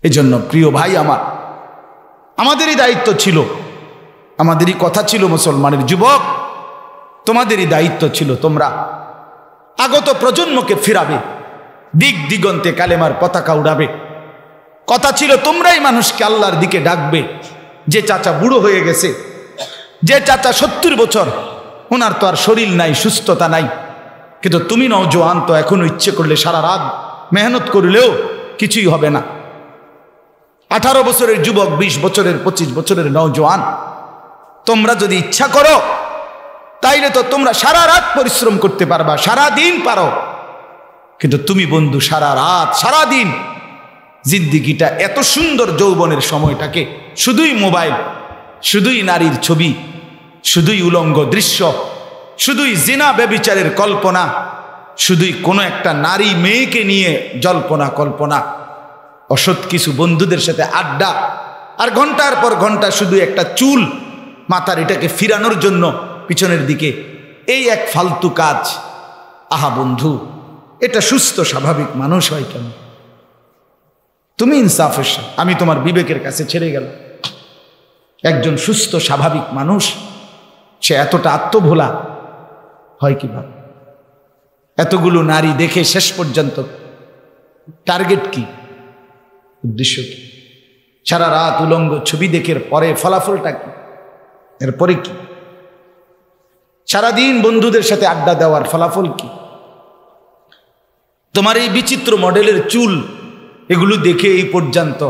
এজন্য প্রিয় ভাই আমার, আমাদেরই দায়িত্ব ছিল, আমাদেরই কথা ছিল, মুসলমানের যুবক তোমাদেরই দায়িত্ব ছিল, তোমরা আগত প্রজন্মকে ফিরাবে, দিক দিগন্তে কালেমার পতাকা উড়াবে। কথা ছিল তোমরাই মানুষকে আল্লাহর দিকে ডাকবে। যে চাচা বুড়ো হয়ে গেছে, যে চাচা 70 বছর, ওনার তো আর শরীর নাই, সুস্থতা নাই, কিন্তু তুমি নওজোয়ান, তো এখনো ইচ্ছে করলে সারা রাত মেহনত করলেও কিছুই হবে না। 18 বছরের যুবক, 20 বছরের, 25 বছরের নওজোয়ান, তোমরা যদি ইচ্ছা করো তাইলে তো তোমরা সারা রাত পরিশ্রম করতে পারবা, সারা দিন পারো। কিন্তু তুমি বন্ধু সারা রাত সারা দিন জিন্দিগিটা, এত সুন্দর যৌবনের সময়টাকে শুধুই মোবাইল, শুধুই নারীর ছবি, শুধুই উলঙ্গ দৃশ্য, শুধুই জিনা ব্যভিচারের কল্পনা, শুধুই কোনো একটা নারী মেয়েকে নিয়ে জল্পনা কল্পনা, অসৎ কিছু বন্ধুদের সাথে আড্ডা, আর ঘন্টার পর ঘন্টা শুধু একটা চুল মাথার এটাকে ফিরানোর জন্য পিছনের দিকে, এই এক ফালতু কাজ। আহা বন্ধু, এটা সুস্থ স্বাভাবিক মানুষ হয় কেন? তুমি ইনসাফের সাথে, আমি তোমার বিবেকের কাছে ছেড়ে গেলাম। একজন সুস্থ স্বাভাবিক মানুষ সে এতটা আত্মভোলা হয় কিভাবে? এতগুলো নারী দেখে শেষ পর্যন্ত টার্গেট কি, উদ্দেশ্য কি? সারা রাত উলঙ্গ ছবি দেখে পরে ফলাফলটা কি? এরপরে কি? সারাদিন বন্ধুদের সাথে আড্ডা দেওয়ার ফলাফল কি? তোমার এই বিচিত্র মডেলের চুল, এগুলো দেখে এই পর্যন্ত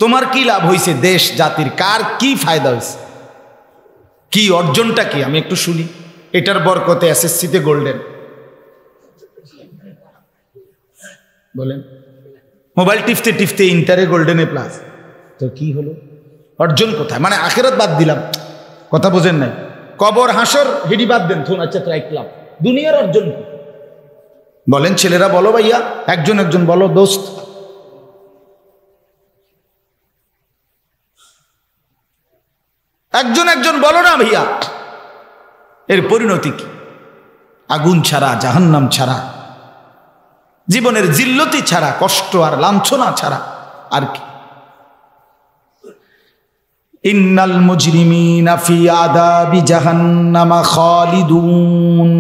তোমার কি লাভ হয়েছে? দেশ জাতির কার কি ফায়দা হয়েছে? কি অর্জনটা কি? আমি একটু শুনি। এটার বরকতে এসএসসিতে গোল্ডেন, বলেন। মোবাইল টিপতে টিপতে ইন্টারে গোল্ডেনে প্লাস, তো কি হলো? অর্জন কোথায়? মানে আখেরাত বাদ দিলাম, কথা বোঝেন নাই? কবর হাসর হেডি বাদ দেন, থুন আচ্ছা রাখলাম, দুনিয়ার অর্জন কি? বলেন ছেলেরা, বলো ভাইয়া, একজন একজন বলো দোস্ত। একজন একজন বলো না ভাইয়া, এর পরিণতি কি? আগুন ছাড়া, জাহান্নাম ছাড়া, জীবনের জিল্লতি ছাড়া, কষ্ট আর লাঞ্ছনা ছাড়া আর কি? ইন্নাল মুজরিমিনা ফি আযাবি জাহান্নামা খালিদুন।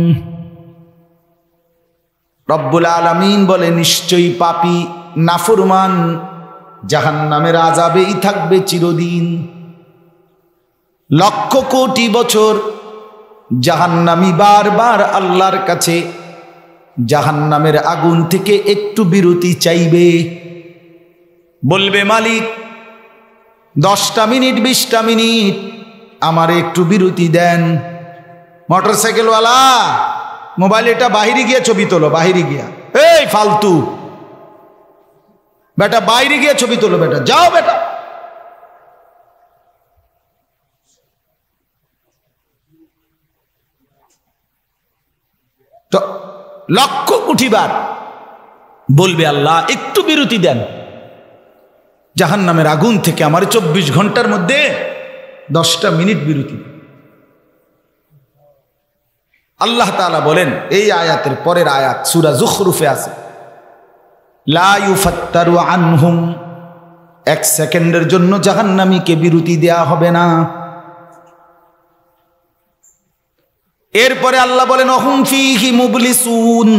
রব্বুল আলামিন বলে, নিশ্চয়ই পাপী নাফরমান জাহান্নামের আযাবেই থাকবে চিরদিন। লক্ষ কোটি বছর জাহান্নামী বারবার আল্লাহর কাছে জাহান্নামের আগুন থেকে একটু বিরতি চাইবে, বলবে মালিক 10টা মিনিট 20টা মিনিট আমার একটু বিরতি দেন। মোটরসাইকেলওয়ালা, মোবাইল এটা বাহিরে গিয়ে ছবি তোলো, বাহিরে গিয়া, এই ফালতু বেটা, বাইরে গিয়ে ছবি তোলো বেটা, যাও বেটা। তো লক্ষ কোটি বার বলবে আল্লাহ একটু বিরতি দেন জাহান্নামের আগুন থেকে, আমার 24 ঘন্টার মধ্যে 10টা মিনিট বিরতি। আল্লাহ তাআলা বলেন, এই আয়াতের পরের আয়াত সূরা যুখরুফে আছে, লা ইউফাত্তারু আনহুম, 1 সেকেন্ডের জন্য জাহান্নামীকে বিরতি দেয়া হবে না। এরপরে আল্লাহ বলেন, অহুম ফীহি মুবলিসুন,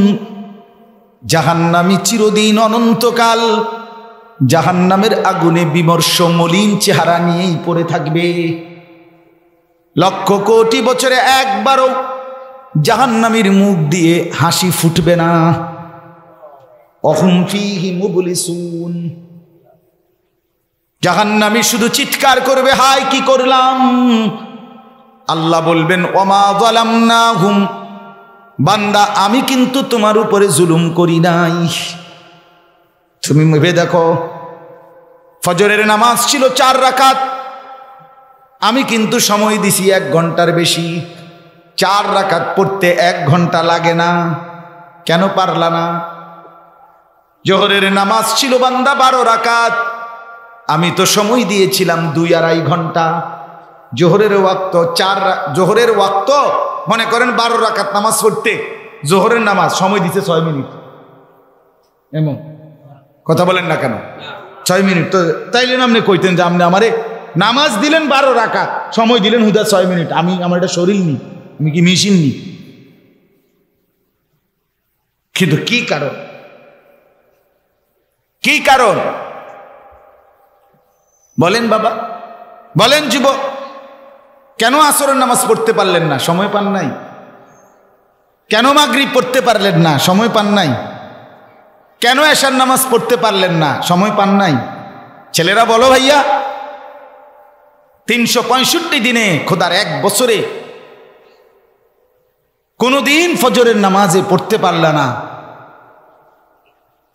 জাহান্নামী চিরদিন অনন্তকাল জাহান্নামের আগুনে বিমর্ষ মলিন চেহারা নিয়েই পড়ে থাকবে। লক্ষ কোটি বছরে একবারও জাহান্নামীর মুখ দিয়ে হাসি ফুটবে না। অহুম ফীহি মুবলিসুন, জাহান্নামী শুধু চিৎকার করবে, হায় কি করলাম। আল্লাহ বলবেন, ওমা যালামনাহুম, বান্দা আমি কিন্তু তোমার উপরে জুলুম করি নাই। তুমি ভেবে দেখো, ফজরের নামাজ ছিল 4 রাকাত, আমি কিন্তু সময় দিছি 1 ঘন্টার বেশি। 4 রাকাত পড়তে 1 ঘন্টা লাগে না, কেন পারলা না? জোহরের নামাজ ছিল বান্দা 12 রাকাত, আমি তো সময় দিয়েছিলাম 2-2.5 ঘন্টা। জোহরের ওয়াক্ত জোহরের ওয়াক্ত মনে করেন 12 রাকাত নামাজ পড়তে, জোহরের নামাজ সময় দিতে 6 মিনিট। এমন কথা বলেন না কেন? 6 মিনিট তো তাইলে আপনি কইতেন যে আপনি আমারে নামাজ দিলেন 12 রাকাত, সময় দিলেন হুদা 6 মিনিট। আমার এটা শরীর নি, আমি কি মেশিন নি? কিন্তু কি কারণ, কি কারণ বলেন বাবা, বলেন যুবক, কেন আসরের নামাজ পড়তে পারলেন না? সময় পান নাই। কেন মাগরিব পড়তে পারলেন না? সময় পান নাই। কেন এশার নামাজ পড়তে পারলেন না? সময় পান নাই। ছেলেরা বলো ভাইয়া, 365 দিনে খোদার 1 বছরে কোনদিন ফজরের নামাজে পড়তে পারলা না,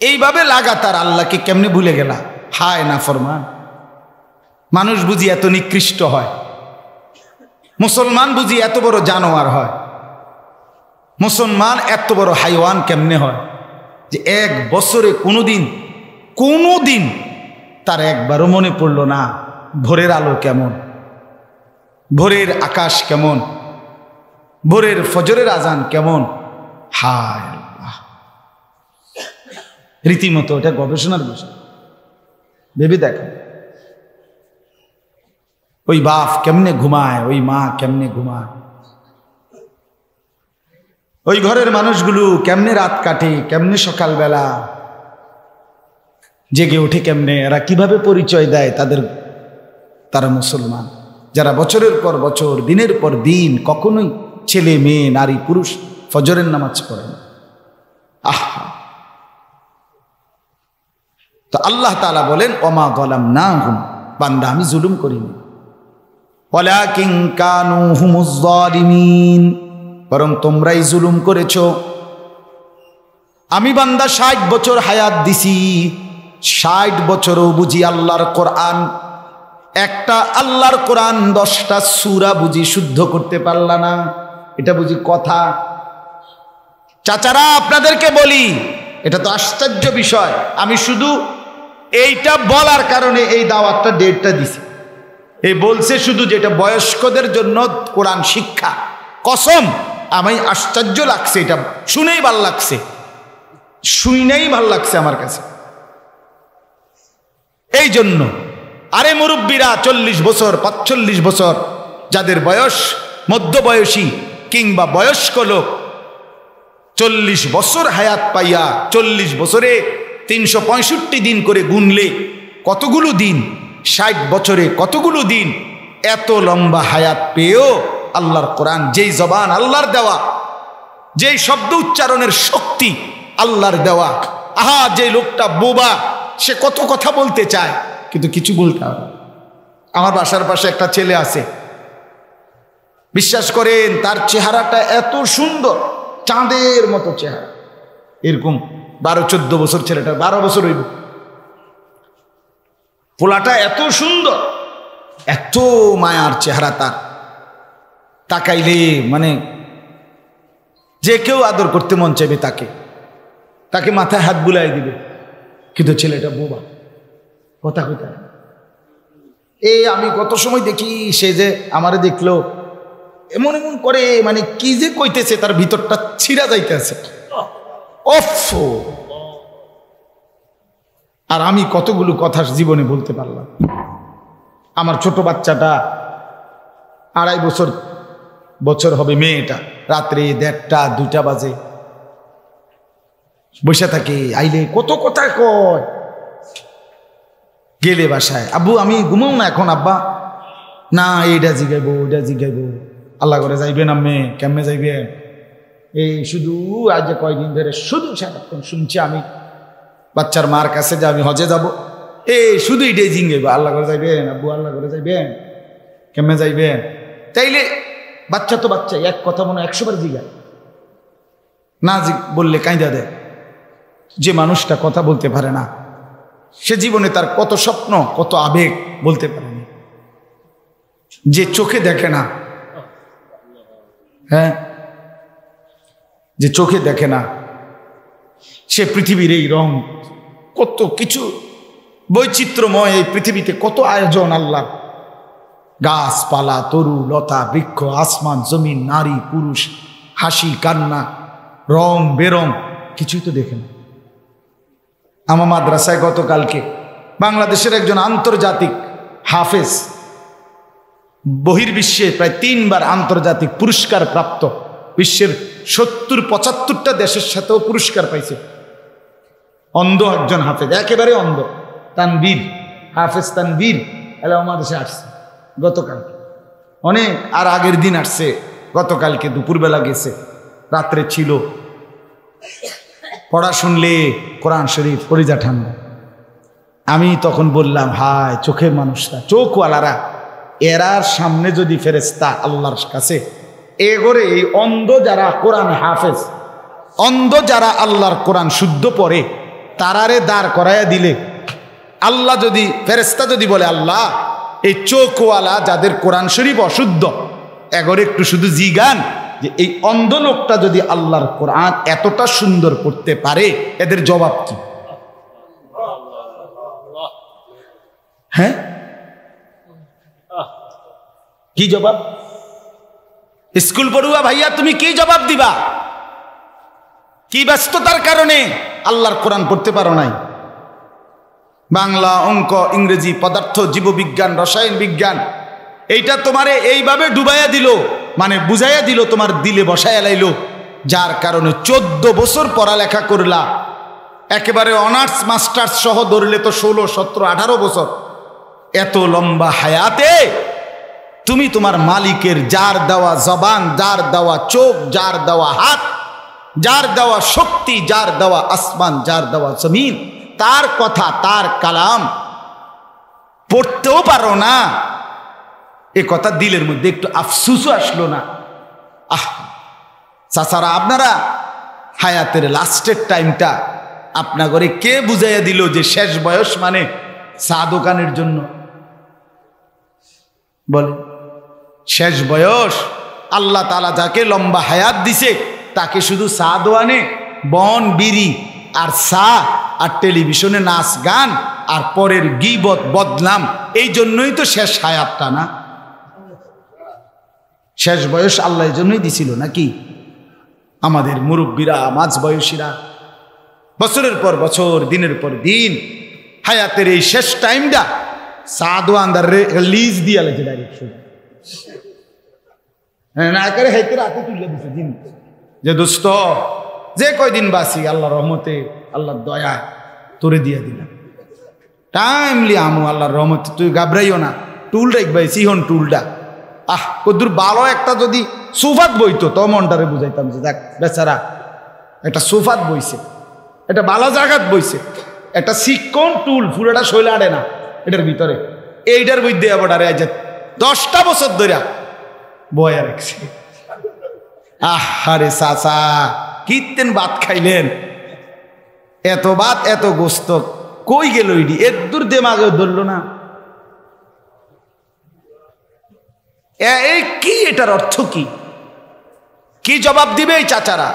এইভাবে লাগাতার আল্লাহকে কেমনে ভুলে গেলা? হায় না ফরমান। মানুষ বুঝি এত নিকৃষ্ট হয়? মুসলমান বুঝি এত বড় জানোয়ার হয়? মুসলমান এত বড় হাইওয়ান কেমনে হয় যে 1 বছরে কোনোদিন তার একবারও মনে পড়ল না ভোরের আলো কেমন, ভোরের আকাশ কেমন, ভোরের ফজরের আজান কেমন? হায় আল্লাহ, রীতিমতো এটা গবেষণার বিষয়। ভেবে দেখেন, ওই বাপ কেমনে ঘুমায়, ওই মা কেমনে ঘুমায়, ওই ঘরের মানুষগুলো কেমনে রাত কাটে, কেমনে সকালবেলা জেগে ওঠে, কেমনে এরা কিভাবে পরিচয় দেয় তারা মুসলমান, যারা বছরের পর বছর দিনের পর দিন কখনোই ছেলে মেয়ে নারী পুরুষ ফজরের নামাজ পড়ে না। আহা, তো আল্লাহ তাআলা বলেন ওমা যালামনাহুম, বান্দা আমি জুলুম করিনি, ওয়ালাকিন কানু হুমুজ যালিমিন, বরং তোমরাই জুলুম করেছো। আমি বান্দা 60 বছর হায়াত দিছি, 60 বছরও বুঝি আল্লাহর কোরআন, একটা আল্লাহর কোরআন 10টা সূরা বুঝি শুদ্ধ করতে পারলা না। এটা বুঝি কথা? চাচারা আপনাদেরকে বলি, এটা তো আশ্চর্য বিষয়। আমি শুধু এইটা বলার কারণে এই দাওয়াতটা ডেটটা দিছি। এই বলছে শুধু যেটা বয়স্কদের জন্য কোরআন শিক্ষা। কসম, আমি আশ্চর্য লাগছে, এটা শুনেই ভাল লাগছে, শুনেই ভাল লাগছে আমার কাছে। এই জন্য আরে মুরব্বীরা 40 বছর 45 বছর যাদের বয়স, মধ্যবয়সী কিংবা বয়স্ক লোক, 40 বছর হায়াত পাইয়া 40 বছরে 365 দিন করে গুনলে কতগুলো দিন, 60 বছরে কতগুলো দিন, এত লম্বা হায়াত পেয়েও আল্লাহর কোরআন, যেই জবান আল্লাহর দেওয়া, যেই শব্দ উচ্চারণের শক্তি আল্লাহর দেওয়া, আহা যে লোকটা বোবা, সে কত কথা বলতে চায় কিন্তু কিছু বলতে হবে। আমার বাসার পাশে একটা ছেলে আছে, বিশ্বাস করেন তার চেহারাটা এত সুন্দর, চাঁদের মতো চেহারা, এরকম 12-14 বছর, ছেলেটা 12 বছর হইব, পোলাটা এত সুন্দর, এত মায়ার চেহারা তার, তাকাইলে মানে যে কেউ আদর করতে মন চাইবে তাকে মাথায় হাত বুলাই দিবে। কিন্তু ছেলেটা বোবা, কথা কোথায়। আমি কত সময় দেখি সে যে আমারে দেখলো এমন এমন করে, মানে কি যে কইতেছে তার ভিতরটা ছিঁড়া যাইতেছে। আর আমি কতগুলো কথা জীবনে বলতে পারলাম। আমার ছোট বাচ্চাটা 2.5 বছর হবে, মেয়েটা রাত্রে 1:30-2টা বাজে বসে থাকে, আইলে কত কথা কয়। গেলে বাসায়, আব্বু আমি ঘুমাও না এখন, আব্বা না এইটা জিগাইবো ওইটা জিগাইবো, আল্লাহ করে যাইবেন আম্মে, কেমনে যাইবেন, এই শুধু আজ কয়দিন ধরে শুধু সারাক্ষণ শুনছি আমি বাচ্চার মার কাছে যে আমি হজে যাব, শুধু এটাই জিঙ্গাইবো, আল্লাহ করে যাইবেন আব্বু, আল্লাহ করে যাইবেন, কেমনে যাইবেন। তাইলে বাচ্চা তো বাচ্চা, এক কথা মনে 100 বার জিগায়, না বললে কাঁদা দেয়। যে মানুষটা কথা বলতে পারে না, সে জীবনে তার কত স্বপ্ন কত আবেগ বলতে পারেনি। যে চোখে দেখে না, হ্যাঁ, যে চোখে দেখে না, সে পৃথিবীর এই রং, কত কিছু বৈচিত্র্যময় এই পৃথিবীতে, কত আয়োজন আল্লাহ, গাছপালা, তরু লতা বৃক্ষ, আসমান জমিন, নারী পুরুষ, হাসি কান্না, রং বেরং, কিছুই তো দেখে না। আমার মাদ্রাসায় গতকালকে বাংলাদেশের একজন আন্তর্জাতিক হাফেজ, বহির্বিশ্বে প্রায় 3 বার আন্তর্জাতিক পুরস্কার প্রাপ্ত, বিশ্বের 70-75টা দেশের সাথেও পুরস্কার পাইছে। অন্ধ একজন হাফেজ, একেবারে অন্ধ, তানবীর, হাফেজ তানবীর আমাদেশে আসছে গতকাল, অনেক আর আগের দিন আসছে, গতকালকে দুপুরবেলা গেছে, রাত্রে ছিল। পড়া শুনলে কোরআন শরীফ পরিজা ঠান্ডা। আমি তখন বললাম, হায় চোখের মানুষরা, চোখওয়ালারা, এরার সামনে যদি ফেরেশতা আল্লাহর কাছে এগোরে, এই অন্ধ যারা কোরআন হাফেজ, অন্ধ যারা আল্লাহর কোরআন শুদ্ধ পড়ে, তারারে দাঁড় করাইয়া দিলে, আল্লাহ যদি, ফেরেশতা যদি বলে, আল্লাহ এই চোখওয়ালা যাদের কোরআন শরীফ অশুদ্ধ, এগোরে একটু শুধু জিগান যে এই অন্ধ লোকটা যদি আল্লাহর কোরআন এতটা সুন্দর পড়তে পারে, এদের জবাব কি? হ্যাঁ, কি জবাব? স্কুল পড়ুয়া ভাইয়া, তুমি কি জবাব দিবা? কি ব্যস্ততার কারণে আল্লাহর কোরআন পড়তে পারো নাই? বাংলা, অঙ্ক, ইংরেজি, পদার্থ, জীববিজ্ঞান, রসায়ন বিজ্ঞান, এইটা তোমারে এইভাবে ডুবাইয়া দিল, মানে বুঝাইয়া দিল, তোমার দিলে বসাইয়া লাইল, যার কারণে 14 বছর পড়ালেখা করলা, একেবারে অনার্স মাস্টার্স সহ ধরলে তো 16, 17, 18 বছর। এত লম্বা হায়াতে তুমি তোমার মালিকের, যার দেওয়া জবান, যার দেওয়া চোখ, যার দেওয়া হাত, যার দেওয়া শক্তি, যার দেওয়া আসমান, যার দেওয়া জমিন, তার কথা, তার কালাম পড়তেও পারো না। এ কথা দিলের মধ্যে একটু আফসুসও আসলো না? চাচারা, আপনারা হায়াতের লাস্টের টাইমটা আপনা করে কে বুঝাইয়া দিল যে শেষ বয়স মানে চা দোকানের জন্য? বলে শেষ বয়স, আল্লাহ তাআলা যাকে লম্বা হায়াত দিছে তাকে শুধু চা দোয়ানে, বন, বিড়ি আর চা আর টেলিভিশনে নাচ গান আর পরের গীবত, বদনাম, এই জন্যই তো শেষ হায়াতটা না? শেষ বয়স আল্লাহ এই জন্যই দিছিল নাকি? আমাদের মুরব্বীরা, মাঝ বয়সীরা বছরের পর বছর, দিনের পর দিন হায়াতের এই শেষ টাইমটা সাদু আন্দার লিজ দিয়া লেগে ডাইরেক্ট না করে হাইতে রাতে তুলে দিছে দিন, যে দোস্ত যে কয়দিন বাসি আল্লাহর রহমতে, আল্লাহর দয়ায় তোরে দিয়া দিলাম, টাইমলি আমু আল্লাহর রহমতে, তুই ঘাবড়াইও না, টুল রাখবাই, সিহন টুলটা, কদ্দুর ভালো একটা যদি সুফাত বইতো তো মনটারে বুঝাইতাম যে দেখ বেচারা একটা সুফাত বইছে, এটা বালা জাগাত বইছে, একটা শিক্ষণ টুল পুরোটা শৈলে আড়ে না এটার ভিতরে, এইটার বই দেয়া বটারে আজ 10টা বছর ধরে বয়া রাখছে। আহারে চাচা, কীর্তেন ভাত খাইলেন, এত ভাত, এত গোস্ত কই গেল? ইডি এদূর দেমাগে ধরল না। এই কি, এটার অর্থ কি? কি জবাব দিবে এই চাচারা?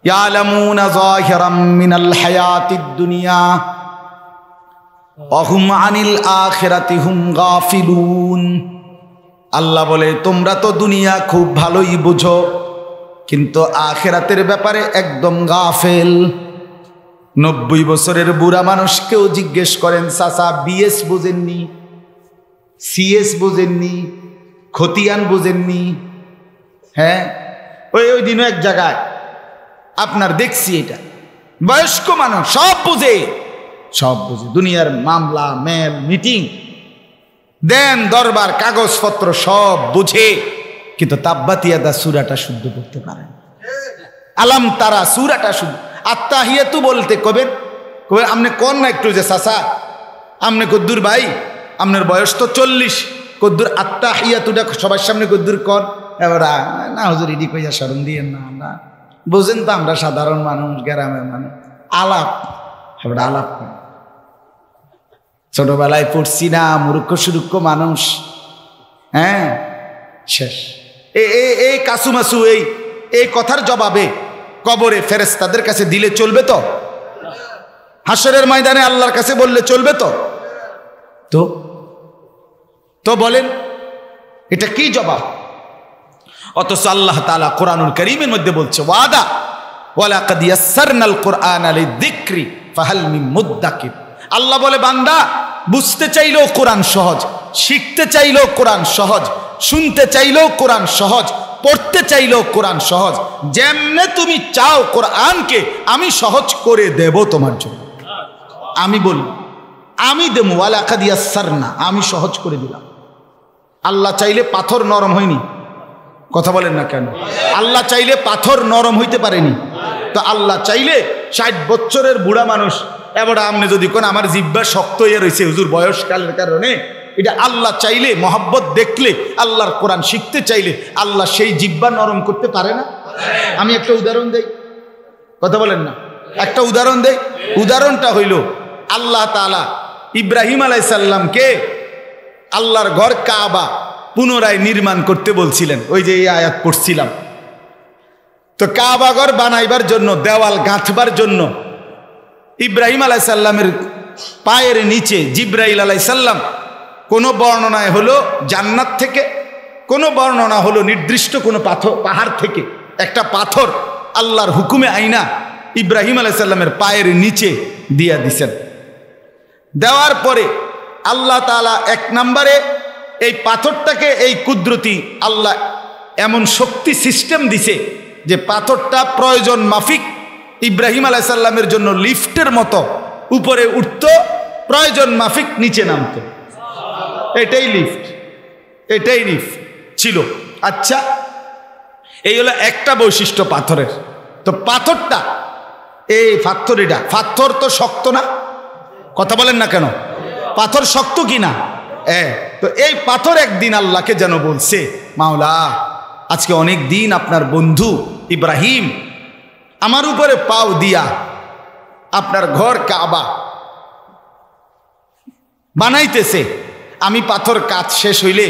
ইয়ালামুনা যাহিরাম মিনাল হায়াতিদ দুনিয়া ওয়া হুম আনিল আখিরাতি হুম গাফিলুন। আল্লাহ বলে, তোমরা তো দুনিয়া খুব ভালোই বুঝো, কিন্তু আখিরাতের ব্যাপারে একদম গাফেল। 90 বছরের বুড়া মানুষকেও জিজ্ঞেস করেন, চাচা বিএস বুঝেননি, সিএস বুঝেননি, খতিয়ান বুঝেননি? হ্যাঁ, ওই দিনও এক জায়গায় আপনার দেখছি, এটা বয়স্ক মানুষ সব বুঝে, সব বুঝে, দুনিয়ার মামলা, মেল, মিটিং, দেন দরবার, কাগজপত্র সব বুঝে, কিন্তু তাব্বাতিয়াদা সূরাটা শুদ্ধ করতে পারে না। আলাম তারা সূরাটা শুদ্ধ, আত্তাহিয়াতু বলতে কবে আপনি কোন না একটু, যে চাচা আপনি কদ্দুর ভাই, আপনার বয়স তো 40, কদ্দুর আত্তাহিয়াতুটা সবার সামনে কদ্দুর কর? এবার না হুজুর ইডি কইয়া শরম দিয়েন না, আমরা বুঝেন তো, আমরা সাধারণ মানুষ, গ্রামের মানুষ, আলাপ, এবার আলাপ ছোটবেলায় পড়ছি না, মূর্খ সুরুক্ষ মানুষ। হ্যাঁ, শেষ। এই কাসুমাসু, এই কথার জবাবে কবরে ফেরেশতাদের কাছে দিলে চলবে তো? হাসরের ময়দানে আল্লাহর কাছে বললে চলবে তো? তো বলেন, এটা কি জবাব? অথচ আল্লাহ তাআলা কোরআনুল কারীমের মধ্যে বলছে, ওয়াদা ওয়ালাকাদ ইয়াসসারনাল কুরআনা লিযিকরি ফাহাল মিন মুদ্দাকির। আল্লাহ বলে বান্দা বুঝতে চাইলেও কোরআন সহজ, শিখতে চাইলেও কোরআন সহজ, শুনতে চাইলেও কোরআন সহজ, পড়তে চাইলেও কোরআন সহজ। যেমনে তুমি চাও কোরআনকে আমি সহজ করে দেব তোমার জন্য। আমি বলি আমি দেবো, ওয়ালাকাদ ইয়াসসারনা, আমি সহজ করে দিলাম। আল্লাহ চাইলে পাথর নরম হয়নি, কথা বলেন না কেন? আল্লাহ চাইলে পাথর নরম হইতে পারেনি? তো আল্লাহ চাইলে 60 বছরের বুড়া মানুষ এবার আমনে যদি কোন আমার জিহ্বা শক্ত হয়ে রয়েছে হুজুর বয়সকালের কারণে, এটা আল্লাহ চাইলে মহব্বত দেখলে আল্লাহর কোরআন শিখতে চাইলে আল্লাহ সেই জিহ্বা নরম করতে পারে না? আমি একটা উদাহরণ দেই, কথা বলেন না? একটা উদাহরণ দেই। উদাহরণটা হইল আল্লাহ তাআলা ইব্রাহিম আলাইহিস সালামকে আল্লাহর ঘর কাবা পুনরায় নির্মাণ করতে বলছিলেন, ওই যে এই আয়াত পড়ছিলাম। তো কাবা ঘর বানাইবার জন্য, দেওয়াল গাঁথবার জন্য ইব্রাহিম আলাইহিস সালামের পায়ের নিচে জিব্রাইল আলাইহিস সালাম, কোনো বর্ণনায় হলো জান্নাত থেকে, কোনো বর্ণনা হলো নির্দিষ্ট কোনো পাহাড় থেকে একটা পাথর আল্লাহর হুকুমে আইনা ইব্রাহিম আলাইহিস সালামের পায়ের নিচে দিয়া দিছেন। দেওয়ার পরে আল্লাহ তাআলা 1 নম্বরে এই পাথরটাকে, এই কুদরতি আল্লাহ এমন শক্তি সিস্টেম দিছে যে পাথরটা প্রয়োজন মাফিক ইব্রাহিম আলাইহিস সালামের জন্য লিফটের মতো উপরে উঠত, প্রয়োজন মাফিক নিচে নামত। এটাই লিফট, এটাই লিফট ছিল। আচ্ছা, এই হলো একটা বৈশিষ্ট্য পাথরের। তো পাথরটা, এই পাথরটা, পাথর তো শক্ত না, কথা বলেন না কেন? পাথর শক্ত কি না? তো এই পাথর একদিন আল্লাহকে যেন বলছে, মাওলা আজকে অনেক দিন আপনার বন্ধু ইব্রাহিম আমার উপরে পাও দিয়া আপনার ঘর কাবা বানাইতেছে, আমি পাথর কাজ শেষ হইলে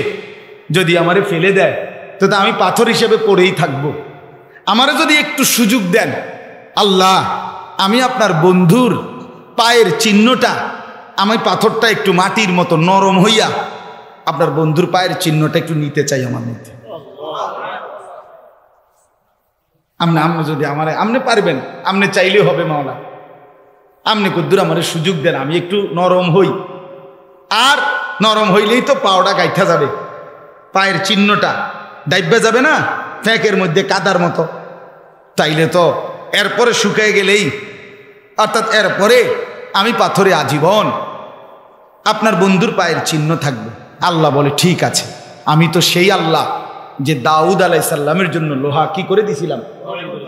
যদি আমারে ফেলে দেয় তো আমি পাথর হিসেবে পড়েই থাকব। আমারে যদি একটু সুযোগ দেন আল্লাহ, আমি আপনার বন্ধুর পায়ের চিহ্নটা, আমি পাথরটা একটু মাটির মতো নরম হইয়া আপনার বন্ধুর পায়ের চিহ্নটা একটু নিতে চাই আমার মধ্যে। আপনি যদি আমারে, আপনি পারবেন, আপনি চাইলেও হবে মাওলা, আপনি কদ্দুর আমারে সুযোগ দেন, আমি একটু নরম হই। আর নরম হইলেই তো পাওটা গাইথা যাবে, পায়ের চিহ্নটা ডাইব্বা যাবে না ফ্যাঁকের মধ্যে কাদার মতো। তাইলে তো এরপরে শুকিয়ে গেলেই, অর্থাৎ এরপরে আমি পাথরে আজীবন আপনার বন্ধুর পায়ের চিহ্ন থাকবে। আল্লাহ বলে ঠিক আছে, আমি তো সেই আল্লাহ যে দাউদ আলাইহিস সালামের জন্য লোহা কি করে দিছিলাম,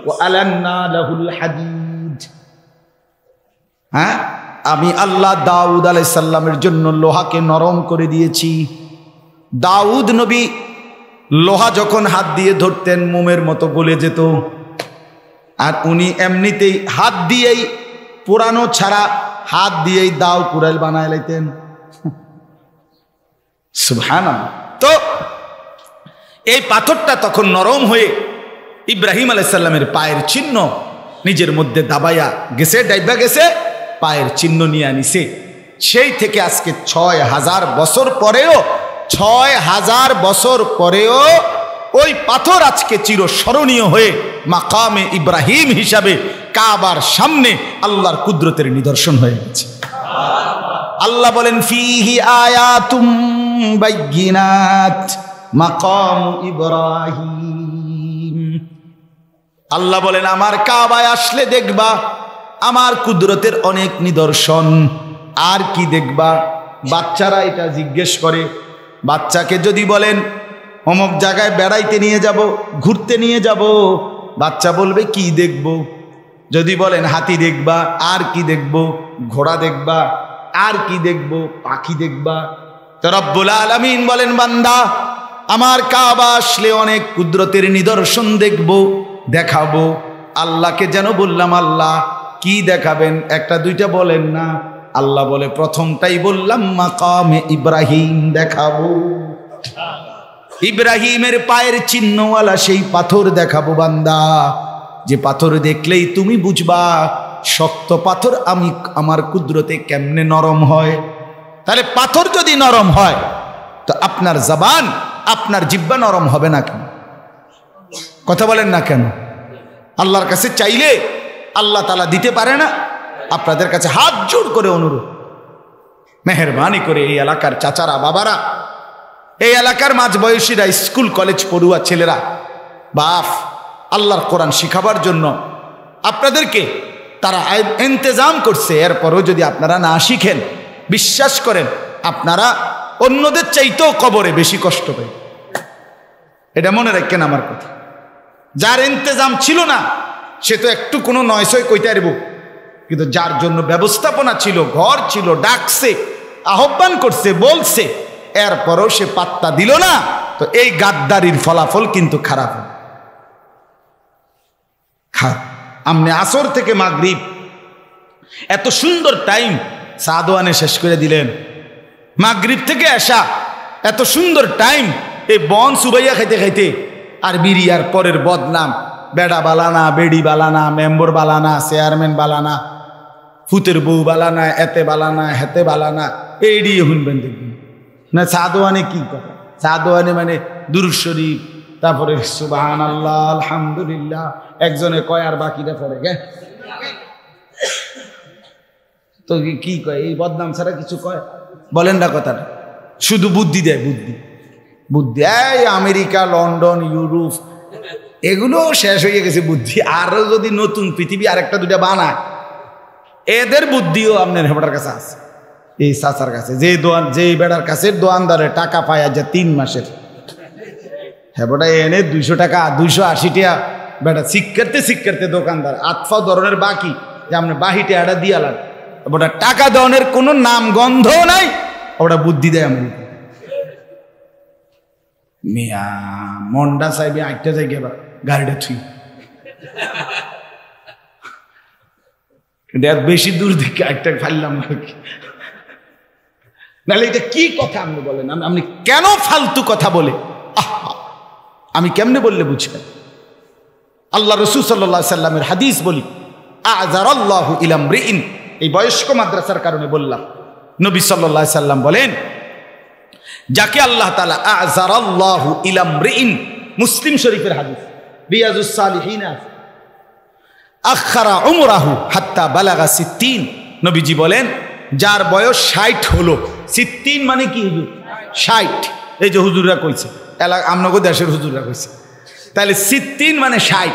ওয়া আলান্না লাহুল হাদিদ। হ্যাঁ, আমি আল্লাহ দাউদ আলাইহিস সালামের জন্য লোহাকে নরম করে দিয়েছি। দাউদ নবী লোহা যখন হাত দিয়ে ধরতেন মোমের মতো গলে যেত, আর উনি এমনিতেই হাত দিয়েই পুরানো ছাড়া হাত দিয়েই দাও কুড়াইল বানায় লাইতেন। সুবহানাল্লাহ। তো এই পাথরটা তখন নরম হয়ে ইব্রাহিম আলাইহিস সালামের পায়ের চিহ্ন নিজের মধ্যে দাবাইয়া গেছে, ডাইবা গেছে, পায়ের চিহ্ন নিয়ে আনিছে। সেই থেকে আজকে 6000 বছর পরেও, 6000 বছর পরেও ওই পাথর আজকে চিরস্মরণীয় হয়ে মাকামে ইব্রাহিম হিসাবে কাবার সামনে আল্লাহর কুদরতের নিদর্শন হয়ে গেছে। আল্লাহ বলেন ফিহি আয়াতুম বাইয়িনাত মাকাম ইব্রাহিম। আল্লাহ বলেন আমার কাবায় আসলে দেখবা আমার কুদরতের অনেক নিদর্শন। আর কি দেখবা? বাচ্চারা এটা জিজ্ঞেস করে, বাচ্চাকে যদি বলেন অমুক জায়গায় বেড়াইতে নিয়ে যাব, ঘুরতে নিয়ে যাব, বাচ্চা বলবে কি দেখব? যদি বলেন হাতি দেখবা, আর কি দেখব? ঘোড়া দেখবা, আর কি দেখব? পাখি দেখবা। তো রব্বুল আলামিন বলেন বান্দা আমার কাবা আসলে অনেক কুদরতের নিদর্শন দেখব, দেখাবো। আল্লাহকে যেন বললাম আল্লাহ কি দেখাবেন? একটা দুইটা বলেন না। আল্লাহ বলে প্রথমটাই বললাম মাকামে ইব্রাহিম দেখাবো, ইব্রাহিমের পায়ের চিহ্নওয়ালা সেই পাথর দেখাবো বান্দা, যে পাথর দেখলেই তুমি বুঝবা শক্ত পাথর আমি আমার কুদরতে কেমনে নরম হয়। তাহলে পাথর যদি নরম হয় তো আপনার জবান, আপনার জিহ্বা নরম হবে না কেন? কথা বলেন না কেন? আল্লাহর কাছে চাইলে আল্লাহ তাআলা দিতে পারে না? আপনাদের কাছে হাত জোড় করে অনুরোধ, মেহেরবানি করে এই এলাকার চাচারা, বাবারা, এই এলাকার মাঝবয়সীরা, স্কুল কলেজ পড়ুয়া ছেলেরা, বাপ, আল্লাহর কোরআন শিখাবার জন্য আপনাদেরকে তারা ইন্তজাম করছে। এরপরও যদি আপনারা না শিখেন, বিশ্বাস করেন আপনারা অন্যদের চাইতেও কবরে বেশি কষ্ট পাবেন। এটা মনে রাখেন আমার কথা। যার ইন্তজাম ছিল না সে তো একটু কোনো নয়সই কইতে পারব, কিন্তু যার জন্য ব্যবস্থাপনা ছিল, ঘর ছিল, ডাকছে, আহ্বান করছে, বলছে, এরপরও সে পাত্তা দিল না, তো এই গাদ্দারির ফলাফল কিন্তু খারাপ। আপনি আসর থেকে মাগরিব এত সুন্দর টাইম সাদওয়ানে শেষ করে দিলেন। মাগরিব থেকে আসা এত সুন্দর টাইম এই বন সুবাইয়া খাইতে খাইতে আর বিরিয়ার পরের বদনাম, বেড়া বালানা, বেড়ি বালানা, মেম্বর বালানা, চেয়ারম্যান বালানা, ফুতের বউ বালানা, এতে বালানা, হেতে বালানা, এইডি শুনবেন দেখবেন না। সাদওয়ানে কি কথা? সাদওয়ানে মানে দুরূদ শরীফ, তারপরে সুবহানাল্লাহ, আলহামদুলিল্লাহ, একজনে কয় আর বাকিটা পড়ে গে। তো কি কয়? এই বদনাম ছাড়া কিছু কয়? বলেন না কথাটা। শুধু বুদ্ধি দেয়, বুদ্ধি বুদ্ধি। এই আমেরিকা, লন্ডন, ইউরোপ এগুলো শেষ হয়ে গেছে বুদ্ধি। আরো যদি নতুন পৃথিবী আরেকটা দুটা বানায়, এদের বুদ্ধিও আপনার হেবটার কাছে আছে, এই চাচার কাছে। যে বেড়ার কাছে দোয়ানদারে টাকা পায় আজ 3 মাসের, হেবটা এনে 200 টাকা, 280 টাকা বেটা শিক্ষার্থে দোকানদার আতফা ধরনের বাকি যে আপনার বাহিটে আটা দিয়ালাম, ওটা টাকা দেওয়ানের কোনো নাম গন্ধ নাই। ওটা বুদ্ধি দেয় আমি মিয়া মন্ডা চাইবে 8টা জায়গা গাড়িটা ছুই, কিন্তু বেশি দূর থেকে 8টা ফাইলাম আর কি। নাহলে এটা কি কথা আপনি বলেন? আপনি কেন ফালতু কথা বলে? আমি কেমনে বললে বুঝবেন? আল্লাহ রাসূল সাল্লাল্লাহু আলাইহি সাল্লামের হাদিস বলি, আযারাল্লাহু ইলা মরিইন, এই বয়স্ক মাদ্রাসার কারণে বললাম। নবী সাল্লাল্লাহু আলাইহি সাল্লাম বলেন, যাকে আল্লাহ তাআলা আযারাল্লাহু ইলা মরিইন, মুসলিম শরীফের হাদিস, রিয়াজুস সালিহিন, আখারা উমরাহু হাত্তা বালাগা 60, নবীজি বলেন যার বয়স 60 হলো, 60 মানে কি হুজুর? 60। এই যে হুজুররা কইছে, আমনগো দেশের হুজুররা কইছে, তাহলে 60 মানে 60।